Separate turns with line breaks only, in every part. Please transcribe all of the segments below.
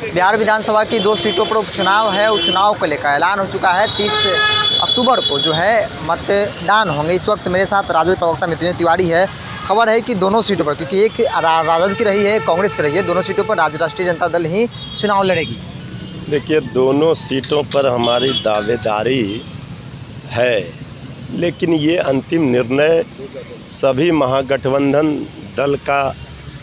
बिहार विधानसभा की 2 सीटों पर उपचुनाव है। उपचुनाव को लेकर ऐलान हो चुका है। 30 अक्टूबर को जो है मतदान होंगे। इस वक्त मेरे साथ राजद प्रवक्ता मृत्युंजय तिवारी है। खबर है कि दोनों सीटों पर, क्योंकि एक राजद की रही है, कांग्रेस की रही है, दोनों सीटों पर राष्ट्रीय जनता दल ही चुनाव लड़ेगी।
देखिए, दोनों सीटों पर हमारी दावेदारी है, लेकिन ये अंतिम निर्णय सभी महागठबंधन दल का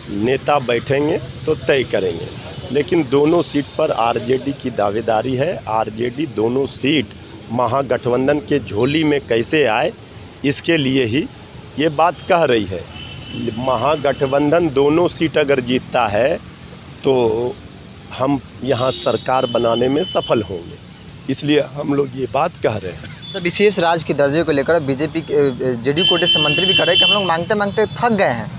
नेता बैठेंगे तो तय करेंगे। लेकिन दोनों सीट पर आरजेडी की दावेदारी है। आरजेडी दोनों सीट महागठबंधन के झोली में कैसे आए, इसके लिए ही ये बात कह रही है। महागठबंधन दोनों सीट अगर जीतता है तो हम यहाँ सरकार बनाने में सफल होंगे, इसलिए हम लोग ये बात कह रहे हैं।
तो विशेष राज्य के दर्जे को लेकर बीजेपी जेडीयू कोटे से मंत्री भी करे कि हम लोग मांगते मांगते थक गए हैं।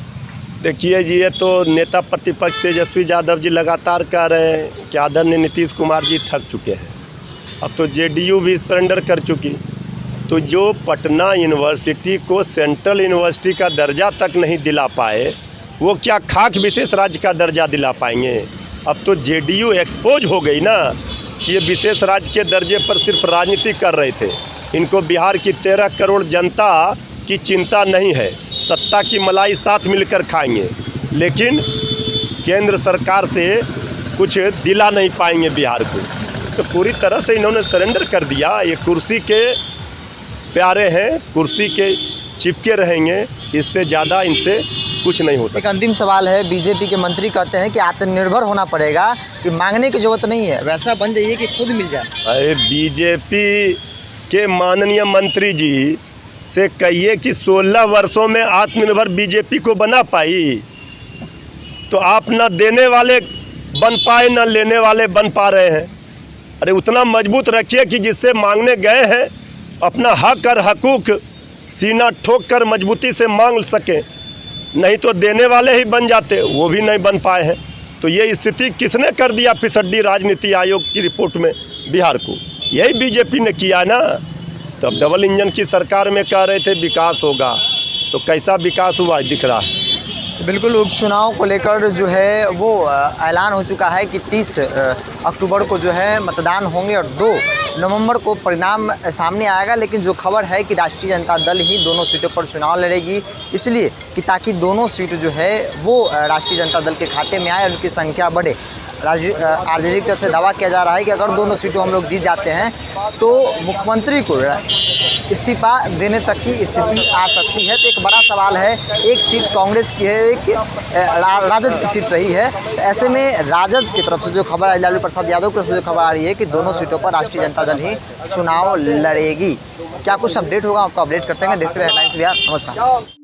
देखिए जी, ये तो नेता प्रतिपक्ष तेजस्वी यादव जी लगातार कह रहे हैं कि आदरणीय नीतीश कुमार जी थक चुके हैं। अब तो जेडीयू भी सरेंडर कर चुकी। तो जो पटना यूनिवर्सिटी को सेंट्रल यूनिवर्सिटी का दर्जा तक नहीं दिला पाए, वो क्या खाक विशेष राज्य का दर्जा दिला पाएंगे। अब तो जेडीयू एक्सपोज हो गई ना कि ये विशेष राज्य के दर्जे पर सिर्फ राजनीति कर रहे थे। इनको बिहार की 13 करोड़ जनता की चिंता नहीं है। सत्ता की मलाई साथ मिलकर खाएंगे, लेकिन केंद्र सरकार से कुछ दिला नहीं पाएंगे बिहार को। तो पूरी तरह से इन्होंने सरेंडर कर दिया। ये कुर्सी के प्यारे हैं, कुर्सी के चिपके रहेंगे, इससे ज़्यादा इनसे कुछ नहीं हो सकता।
एक अंतिम सवाल है। बीजेपी के मंत्री कहते हैं कि आत्मनिर्भर होना पड़ेगा, कि मांगने की जरूरत नहीं है, वैसा बन जाइए कि खुद मिल जाए।
अरे बीजेपी के माननीय मंत्री जी से कहिए कि 16 वर्षों में आत्मनिर्भर बीजेपी को बना पाई। तो आप ना देने वाले बन पाए, ना लेने वाले बन पा रहे हैं। अरे उतना मजबूत रखिए कि जिससे मांगने गए हैं अपना हक और हकूक सीना ठोक कर मजबूती से मांग सकें। नहीं तो देने वाले ही बन जाते, वो भी नहीं बन पाए हैं। तो ये स्थिति किसने कर दिया फिसड्डी राजनीति आयोग की रिपोर्ट में बिहार को? यही बीजेपी ने किया ना। तब डबल इंजन की सरकार में कह रहे थे विकास होगा, तो कैसा विकास हुआ दिख रहा है।
बिल्कुल, उपचुनाव को लेकर जो है वो ऐलान हो चुका है कि 30 अक्टूबर को जो है मतदान होंगे और 2 नवंबर को परिणाम सामने आएगा। लेकिन जो खबर है कि राष्ट्रीय जनता दल ही दोनों सीटों पर चुनाव लड़ेगी, इसलिए कि ताकि दोनों सीट जो है वो राष्ट्रीय जनता दल के खाते में आए और उनकी संख्या बढ़े। आरजेडी की तरफ से दावा किया जा रहा है कि अगर दोनों सीटों हम लोग जीत जाते हैं तो मुख्यमंत्री को इस्तीफा देने तक की स्थिति आ सकती है। तो एक बड़ा सवाल है, एक सीट कांग्रेस की है, एक राजद की सीट रही है। तो ऐसे में राजद की तरफ से जो खबर आई, लालू प्रसाद यादव की तरफ से जो खबर आ रही है कि दोनों सीटों पर राष्ट्रीय जनता दल ही चुनाव लड़ेगी। क्या कुछ अपडेट होगा आपको अपडेट करते हैं। देखते रहे हेडलाइंस बिहार। नमस्कार।